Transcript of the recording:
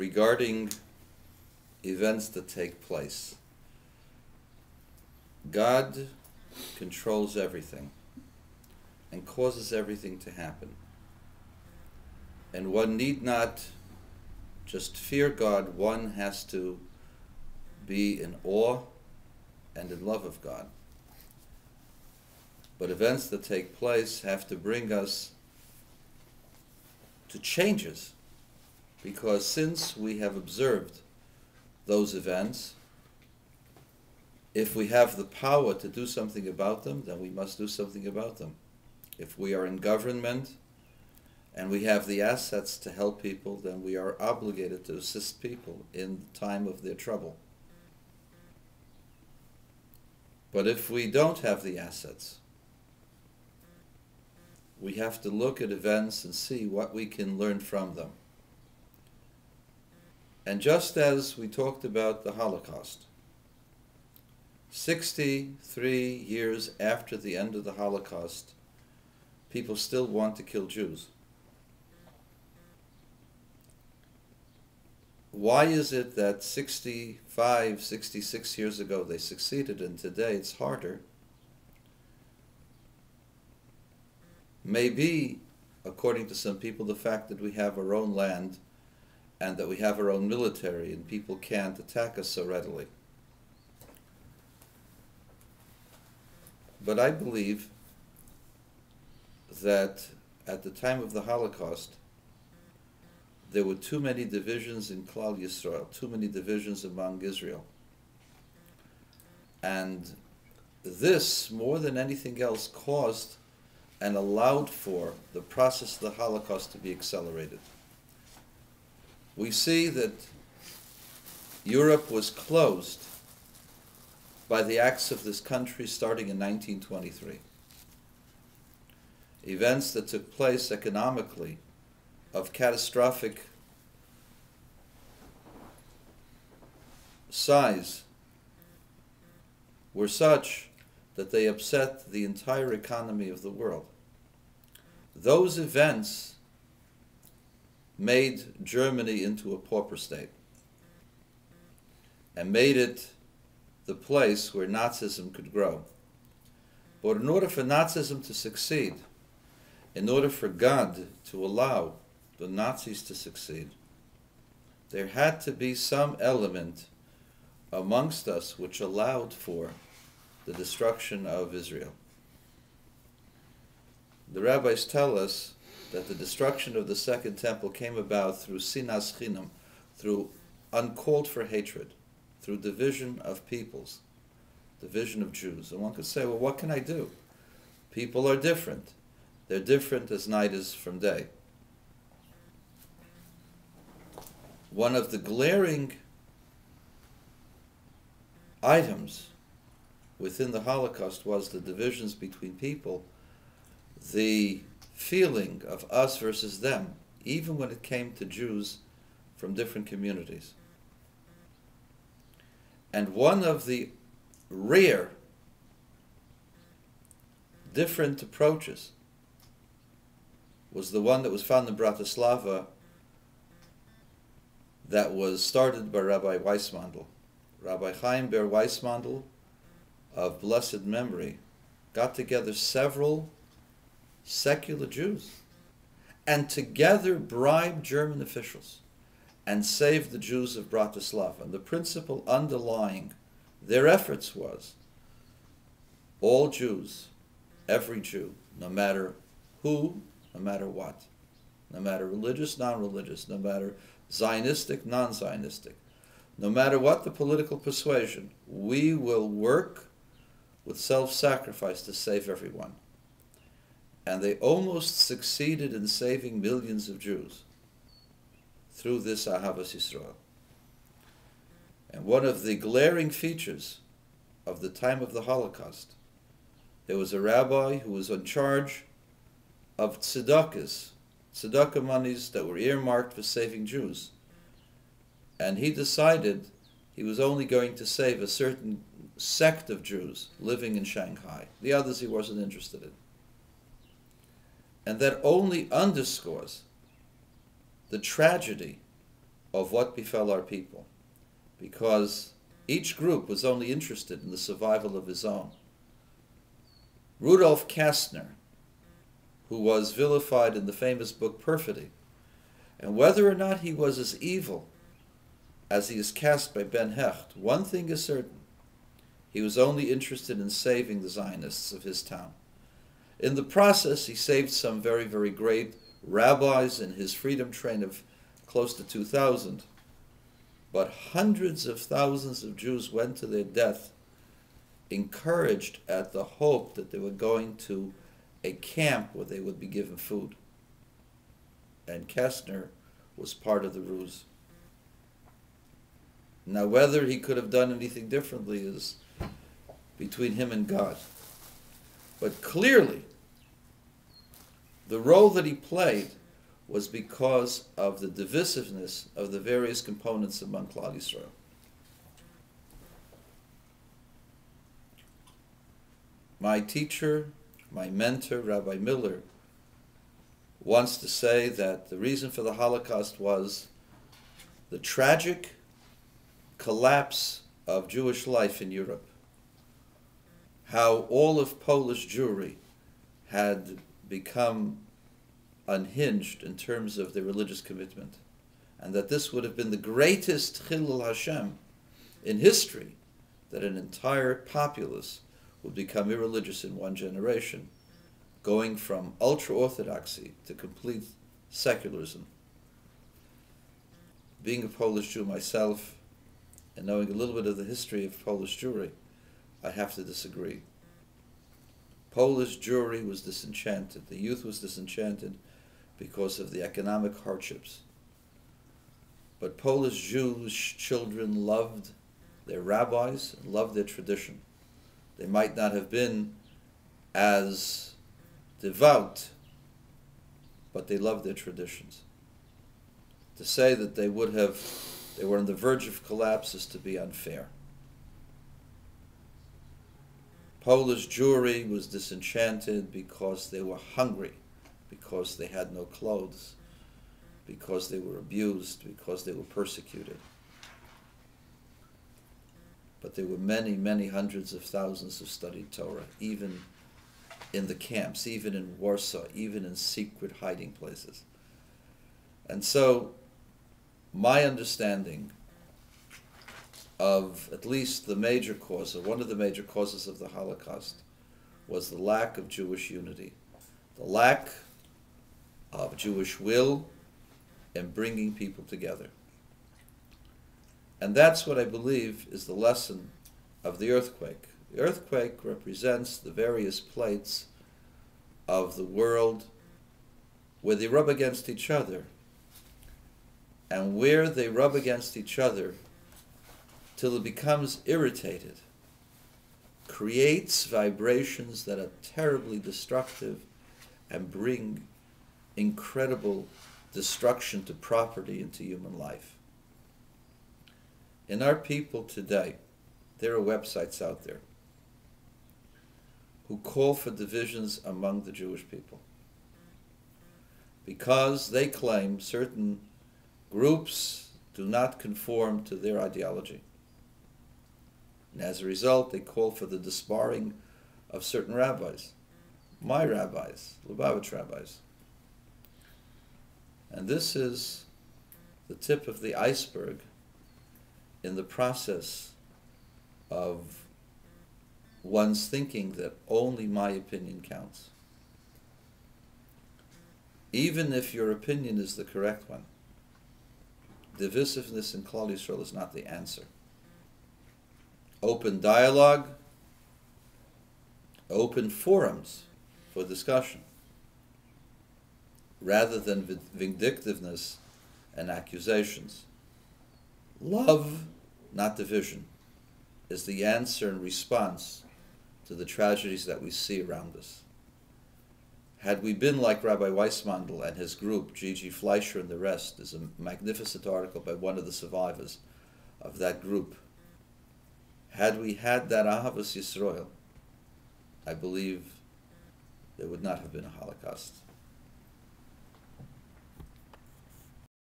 regarding events that take place. God controls everything and causes everything to happen. And one need not just fear God, one has to be in awe and in love of God. But events that take place have to bring us to changes, because since we have observed those events, if we have the power to do something about them, then we must do something about them. If we are in government and we have the assets to help people, then we are obligated to assist people in the time of their trouble. But if we don't have the assets, we have to look at events and see what we can learn from them. And just as we talked about the Holocaust, 63 years after the end of the Holocaust, people still want to kill Jews. Why is it that 65, 66 years ago they succeeded and today it's harder? Maybe, according to some people, the fact that we have our own land and that we have our own military and people can't attack us so readily. But I believe that at the time of the Holocaust, there were too many divisions in Klal Yisrael, too many divisions among Israel. And this, more than anything else, caused and allowed for the process of the Holocaust to be accelerated. We see that Europe was closed by the acts of this country starting in 1923. Events that took place economically of catastrophic size were such that they upset the entire economy of the world. Those events made Germany into a pauper state and made it the place where Nazism could grow. But in order for Nazism to succeed, in order for God to allow the Nazis to succeed, there had to be some element amongst us which allowed for the destruction of Israel. The rabbis tell us that the destruction of the Second Temple came about through sinas chinam, through uncalled for hatred, through division of peoples, division of Jews. And one could say, well, what can I do? People are different. They're different as night is from day. One of the glaring items within the Holocaust was the divisions between people, the feeling of us versus them, even when it came to Jews from different communities. And one of the rare different approaches was the one that was found in Bratislava, that was started by Rabbi Weissmandl. Rabbi Chaim Ber Weissmandl, of blessed memory, got together several secular Jews and together bribed German officials and saved the Jews of Bratislava. And the principle underlying their efforts was all Jews, every Jew, no matter who, no matter what, no matter religious, non-religious, no matter Zionistic, non-Zionistic, no matter what the political persuasion, we will work with self-sacrifice to save everyone. And they almost succeeded in saving millions of Jews through this Ahavas Yisrael. And one of the glaring features of the time of the Holocaust, there was a rabbi who was in charge of tzedakahs, tzedakah monies that were earmarked for saving Jews. And he decided he was only going to save a certain sect of Jews living in Shanghai. The others he wasn't interested in. And that only underscores the tragedy of what befell our people, because each group was only interested in the survival of his own. Rudolf Kastner, who was vilified in the famous book Perfidy, and whether or not he was as evil as he is cast by Ben Hecht, one thing is certain: he was only interested in saving the Zionists of his town. In the process, he saved some very, very great rabbis in his freedom train of close to 2,000. But hundreds of thousands of Jews went to their death, encouraged at the hope that they were going to a camp where they would be given food. And Kastner was part of the ruse. Now, whether he could have done anything differently is between him and God. But clearly, the role that he played was because of the divisiveness of the various components among Klal Yisrael. My teacher, my mentor, Rabbi Miller, wants to say that the reason for the Holocaust was the tragic collapse of Jewish life in Europe. How all of Polish Jewry had become unhinged in terms of their religious commitment, and that this would have been the greatest Chilul Hashem in history, that an entire populace would become irreligious in one generation, going from ultra-Orthodoxy to complete secularism. Being a Polish Jew myself, and knowing a little bit of the history of Polish Jewry, I have to disagree. Polish Jewry was disenchanted. The youth was disenchanted because of the economic hardships. But Polish Jewish children loved their rabbis and loved their tradition. They might not have been as devout, but they loved their traditions. To say that they were on the verge of collapse is to be unfair. Polish Jewry was disenchanted because they were hungry, because they had no clothes, because they were abused, because they were persecuted. But there were many, many hundreds of thousands who studied Torah, even in the camps, even in Warsaw, even in secret hiding places. And so, my understanding of at least the major cause, or one of the major causes of the Holocaust, was the lack of Jewish unity, the lack of Jewish will in bringing people together. And that's what I believe is the lesson of the earthquake. The earthquake represents the various plates of the world where they rub against each other, and where they rub against each other till it becomes irritated, creates vibrations that are terribly destructive and bring incredible destruction to property and to human life. In our people today, there are websites out there who call for divisions among the Jewish people because they claim certain groups do not conform to their ideology. And as a result, they call for the disbarring of certain rabbis, my rabbis, Lubavitch rabbis. And this is the tip of the iceberg in the process of one's thinking that only my opinion counts. Even if your opinion is the correct one, divisiveness in Klal Yisrael is not the answer. Open dialogue, open forums for discussion, rather than vindictiveness and accusations. Love, not division, is the answer and response to the tragedies that we see around us. Had we been like Rabbi Weissmandl and his group, Gigi Fleischer and the rest, is a magnificent article by one of the survivors of that group. Had we had that Ahavas Yisrael, I believe there would not have been a Holocaust.